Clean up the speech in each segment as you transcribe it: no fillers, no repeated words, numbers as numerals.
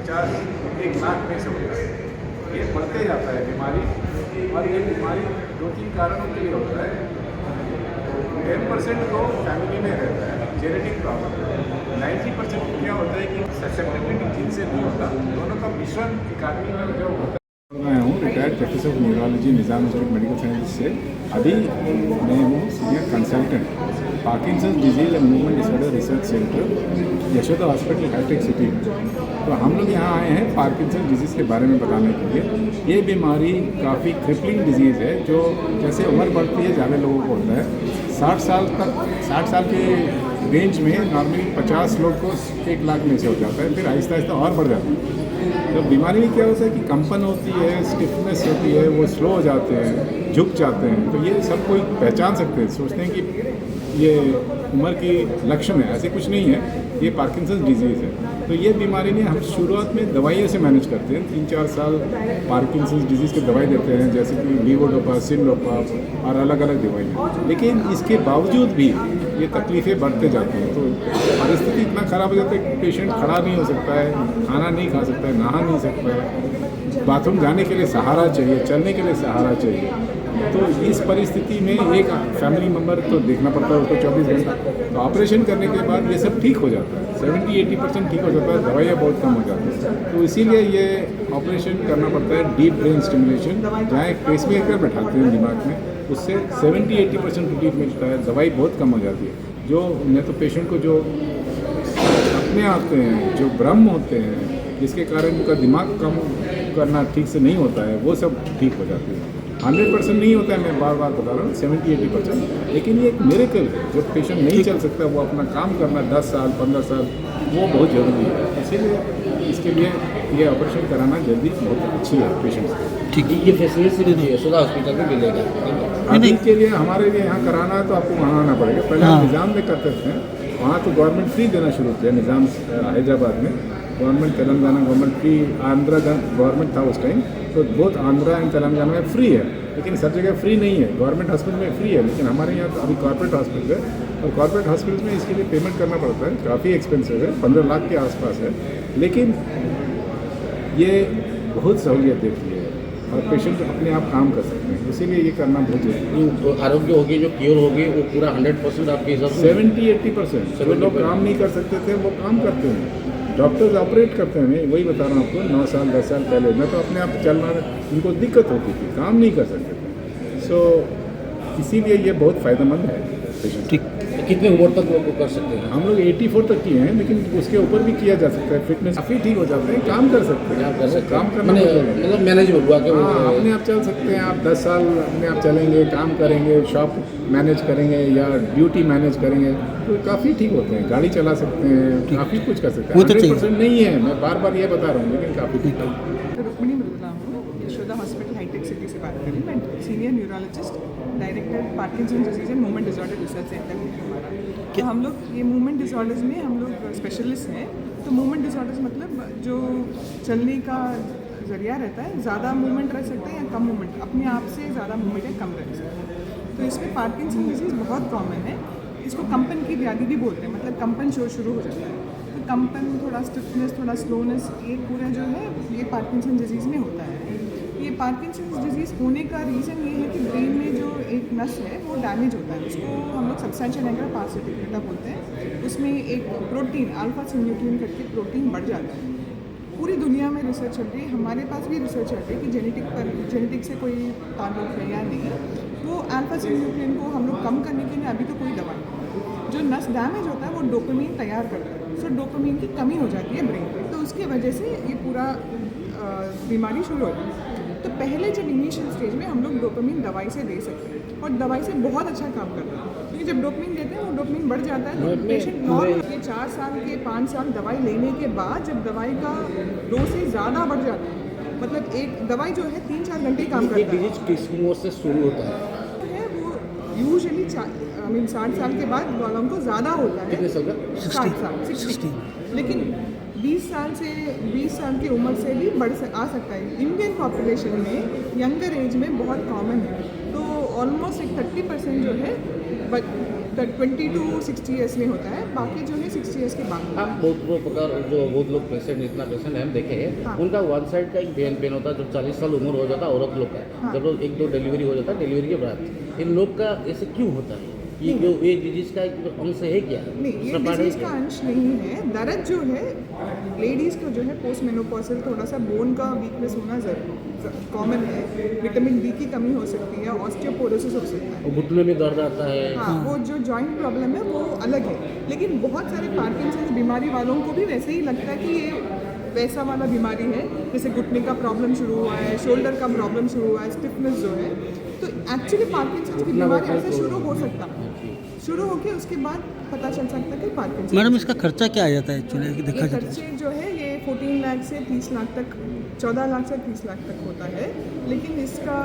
50 1 लाख में से होता है। ये बढ़ते जाता है बीमारी, और ये बीमारी 2-3 कारणों के लिए होता है। 10% तो फैमिली में रहता है, जेनेटिक प्रॉब्लम। 90% क्या होता है कि ससेप्टिबिलिटी जीन से नहीं होता, दोनों का मिश्रण एक आदमी में जो होता है। मैं हूँ retired professor of neurology Nizam institute medical science से। अभी मैं हूँ senior consultant Parkinson's disease and movement disorder research centre, Yashoda hospital, हाईटेक सिटी। तो हम लोग यहाँ आए हैं पार्किंसन डिजीज़ के बारे में बताने के लिए। ये बीमारी काफ़ी क्रिपलिंग डिजीज़ है, जो जैसे उम्र बढ़ती है ज़्यादा लोगों को होता है। 60 साल के रेंज में नॉर्मली 50 लोग को 1 लाख में से हो जाता है, फिर आहिस्ता आहिस्ता और बढ़ जाता है। तो बीमारी में क्या होता है कि कंपन होती है, स्टिफनेस होती है, वो स्लो हो जाते हैं, झुक जाते हैं। तो ये सब कोई पहचान सकते हैं, सोचते हैं कि ये उम्र की लक्षण है, ऐसे कुछ नहीं है, ये पार्किंसंस डिजीज़ है। तो ये बीमारी में हम शुरुआत में दवाइयों से मैनेज करते हैं। 3-4 साल पार्किंसंस डिजीज़ की दवाई देते हैं, जैसे कि लीवोडोपा, सिनडोपा और अलग अलग दवाइयाँ। लेकिन इसके बावजूद भी ये तकलीफ़ें बढ़ते जाती हैं। तो परिस्थिति इतना ख़राब हो जाता है कि पेशेंट खड़ा नहीं हो सकता है, खाना नहीं खा सकता है, नहा नहीं सकता है, बाथरूम जाने के लिए सहारा चाहिए, चलने के लिए सहारा चाहिए। तो इस परिस्थिति में एक फैमिली मेम्बर तो देखना पड़ता है उसको 24 घंटा। तो ऑपरेशन करने के बाद ये सब ठीक हो जाता है, 70-80% ठीक हो जाता है, दवाइयाँ बहुत कम हो जाती हैं। तो इसीलिए ये ऑपरेशन करना पड़ता है, डीप ब्रेन स्टिमुलेशन, जहाँ एक पेसमेकर बैठाते हैं दिमाग में, उससे 70-80% रिलीफ मिलता है, दवाई बहुत कम हो जाती है। जो नहीं तो पेशेंट को जो अपने आते हैं, जो भ्रम होते हैं, जिसके कारण उनका दिमाग कम करना ठीक से नहीं होता है, वो सब ठीक हो जाती है। 100% नहीं होता है, मैं बार बार बता रहा हूँ, 70-80%। लेकिन ये एक मिरेकल है। जो पेशेंट नहीं चल सकता, वो अपना काम करना 10 साल 15 साल, वो बहुत ज़रूरी है। इसीलिए इसके लिए ये ऑपरेशन कराना जल्दी बहुत अच्छी है पेशेंट से। ठीक है, ये फैसिलिटी यशोदा हॉस्पिटल में मिलेगा। अभी के लिए हमारे लिए यहाँ कराना है तो आपको वहाँ आना पड़ेगा। पहले हम निज़ाम में करते थे, वहाँ तो गवर्नमेंट फ्री देना शुरू किया। निज़ाम हैदराबाद में government, Telangana government free, Andhra government था उस टाइम, तो बहुत आंध्रा एंड तेलंगाना में फ्री है, लेकिन सब जगह फ्री नहीं है। गवर्नमेंट हॉस्पिटल में फ्री है, लेकिन हमारे यहाँ तो अभी कॉर्पोरेट हॉस्पिटल है, और कॉर्पोरेट हॉस्पिटल में इसके लिए पेमेंट करना पड़ता है, काफ़ी एक्सपेंसिव है, 15 लाख के आसपास है। लेकिन ये बहुत सहूलियत देती है और पेशेंट अपने आप काम कर सकते हैं, इसीलिए ये करना बहुत जरूरी है। तो आरोग्य होगी, जो क्योर होगी, वो पूरा 100% आपके हिसाब से 70-80%। जो लोग काम नहीं कर सकते थे वो काम करते हैं, डॉक्टर्स ऑपरेट करते हैं। मैं वही बता रहा हूँ आपको, 9 साल 10 साल पहले मैं तो अपने आप चलना, उनको दिक्कत होती थी, काम नहीं कर सकते थे। सो इसीलिए ये बहुत फ़ायदेमंद है पेशेंट। ठीक, कितने उम्र तक वो कर सकते हैं? हम लोग 84 तक किए हैं, लेकिन उसके ऊपर भी किया जा सकता है। फिटनेस काफ़ी ठीक हो जाते हैं, काम कर सकते हैं, काम करना मतलब मैनेजेबल हुआ कि हाँ, अपने आप चल सकते हैं। आप 10 साल अपने आप चलेंगे, काम करेंगे, शॉप मैनेज करेंगे या ड्यूटी मैनेज करेंगे, तो काफ़ी ठीक होते हैं। गाड़ी चला सकते हैं, काफ़ी कुछ कर सकते हैं। 100% नहीं है, मैं बार बार ये बता रहा हूँ, लेकिन काफ़ी ठीक है। रुक्मिणी मृदुला हूँ, यशोदा हॉस्पिटल हाईटेक सिटी से बात कर रही हूँ। मैं senior neurologist, director Parkinson disease and movement disorder research centre है हमारा। तो हम लोग ये मूवमेंट डिसऑर्डर्स में हम लोग स्पेशलिस्ट हैं। तो मूवमेंट डिसऑर्डर्स मतलब जो चलने का जरिया रहता है, ज़्यादा मूवमेंट रह सकता है या कम मूवमेंट, अपने आप से ज़्यादा मूवमेंट या कम रह सकता है। तो इसमें पार्किंसन डिजीज़ बहुत कॉमन है। इसको कंपन की व्याधि भी बोलते हैं, मतलब कंपन शुरू हो जाता है। तो कंपन, थोड़ा स्टिफनेस, थोड़ा स्लोनेस, ये पूरा जो है ये पार्किंसन डिजीज़ में होता है। ये पार्किंसन डिजीज़ होने का रीज़न ये है कि ब्रेन में जो एक नस है वो डैमेज होता है, उसको हम लोग सब्सटेंशिया निग्रा पार्सिपिकेटा बोलते हैं। उसमें एक प्रोटीन अल्फा सिन्यूक्लिन करके प्रोटीन बढ़ जाता है। पूरी दुनिया में रिसर्च चल रही है, हमारे पास भी रिसर्च चल रही है कि जेनेटिक से कोई ताल्लुक है या नहीं। वो अल्फा सिन्यूक्लिन को हम लोग कम करने के लिए अभी तो कोई दवा नहीं। जो नस डैमेज होता है वो डोपामिन तैयार करता है, सो डोपामिन की कमी हो जाती है ब्रेन में, तो उसकी वजह से ये पूरा बीमारी शुरू होती है। तो पहले जब इनिशियल स्टेज में हम लोग डोपामिन दवाई से दे सकते हैं, और दवाई से बहुत अच्छा काम करता है, क्योंकि जब डोपामिन देते हैं वो डोपामिन बढ़ जाता है, तो पेशेंट नॉर्मल ये 4 साल के 5 साल दवाई लेने के बाद जब दवाई का डोज से ज़्यादा बढ़ जाता है, मतलब एक दवाई जो है 3-4 घंटे काम करता है। डिजीज किस उम्र से शुरू होता है? वो यूजुअली 60 साल के बाद वालों को ज़्यादा होता है। कितने साल का? 60। लेकिन 20 साल की उम्र से भी आ सकता है। इंडियन पॉपुलेशन में यंगर एज में बहुत कॉमन है, तो ऑलमोस्ट एक 30% जो है 20 to 60 ईयर्स में होता है, बाकी जो है 60 ईयर्स के बाद। आप बहुत प्रकार जो बहुत लोग पेशेंट इतना पेशेंट है हम देखे हैं हाँ। उनका वन साइड का एक पेन होता है जो 40 साल उम्र हो जाता है औरत लोग का हाँ। जब लोग एक दो डिलीवरी हो जाता है डिलीवरी के बाद इन लोग का ऐसे क्यों होता है ये जो ये डिजीज का एक अंश है क्या नहीं, ये उसका part है डिजीज का क्या? अंश नहीं है। दर्द जो है लेडीज़ को जो है पोस्ट मेनोपॉजल थोड़ा सा बोन का वीकनेस होना कॉमन है। विटामिन डी की कमी हो सकती है, ऑस्टियोपोरोसिस हो सकता है। और घुटने में दर्द आता है हाँ, वो जो जॉइंट प्रॉब्लम है वो अलग है, लेकिन बहुत सारे पार्किंसंस बीमारी वालों को भी वैसे ही लगता है कि ये वैसा वाला बीमारी है, जैसे घुटने का प्रॉब्लम शुरू हुआ है, शोल्डर का प्रॉब्लम शुरू हुआ है, स्टिफनेस जो है। तो एक्चुअली पार्किंसंस की बीमारी ऐसे शुरू हो सकता है, शुरू होके उसके बाद पता चल सकता है कि पार्किंसंस। मैडम इसका खर्चा क्या आ जाता है एक्चुअली देखा ये जाए तो? खर्चे जो है ये 14 लाख से 30 लाख तक, 14 लाख से 30 लाख तक होता है, लेकिन इसका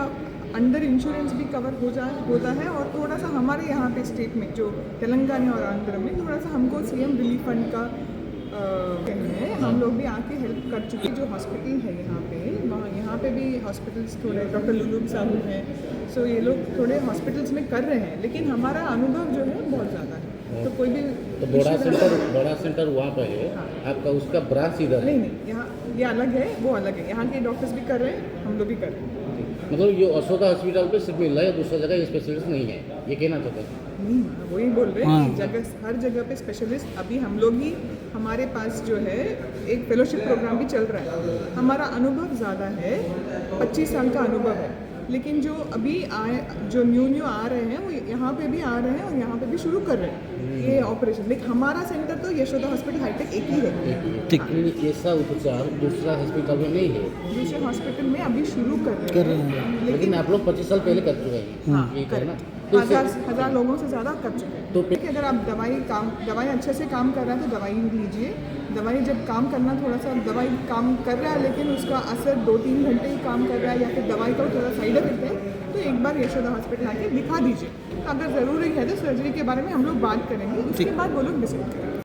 अंडर इंश्योरेंस भी कवर होता है। और थोड़ा सा हमारे यहाँ पे स्टेट में जो तेलंगाना और आंध्र में थोड़ा सा हमको सीएम रिलीफ फंड का है, हम लोग भी आके हेल्प कर चुके। जो हॉस्पिटल है यहाँ पे, वहाँ यहाँ पे भी हॉस्पिटल्स थोड़े डॉक्टर लुलूब साहू हैं, सो ये लोग थोड़े हॉस्पिटल्स में कर रहे हैं, लेकिन हमारा अनुभव जो है बहुत ज़्यादा है। तो कोई भी तो बड़ा सेंटर वहाँ पर है आपका उसका ब्रांच इधर है नहीं, यहाँ ये अलग है, वो अलग है। यहाँ के डॉक्टर्स भी कर रहे हैं, हम लोग भी कर रहे हैं। मतलब ये यशोदा हॉस्पिटल पे सिर्फ मिल रहा है दूसरा जगह स्पेशलिस्ट नहीं है ये कहना चाहते हैं नहीं, वही बोल रहे हैं कि हाँ। जगह हर जगह पे स्पेशलिस्ट। अभी हम लोग ही, हमारे पास जो है एक फेलोशिप प्रोग्राम भी चल रहा है। हमारा अनुभव ज़्यादा है, 25 साल का अनुभव है, लेकिन जो अभी आए, जो न्यू आ रहे हैं वो यहाँ पे भी आ रहे हैं और यहाँ पे भी शुरू कर रहे हैं ये ऑपरेशन। लेकिन हमारा सेंटर तो यशोदा हॉस्पिटल हाईटेक एक ही है। ठीक। लेकिन ऐसा उपचार दूसरा हॉस्पिटल में नहीं है दूसरे हॉस्पिटल में अभी शुरू कर कर रहे रहे हैं, लेकिन आप लोग 25 साल पहले कर चुके हैं हाँ, ये कहना करेक्ट। तो इससे- हजार लोगों से ज़्यादा कर चुके हैं। तो कि अगर आप दवाई अच्छे से काम कर रहा है तो दवाई लीजिए। दवाई जब काम करना, थोड़ा सा दवाई काम कर रहा है लेकिन उसका असर 2-3 घंटे ही काम कर रहा है, या फिर दवाई का थोड़ा साइड इफेक्ट है, तो एक बार यशोदा हॉस्पिटल आके दिखा दीजिए। अगर ज़रूरी है तो सर्जरी के बारे में हम लोग बात करेंगे, उसके बाद वो लोग डिसाइड करेंगे।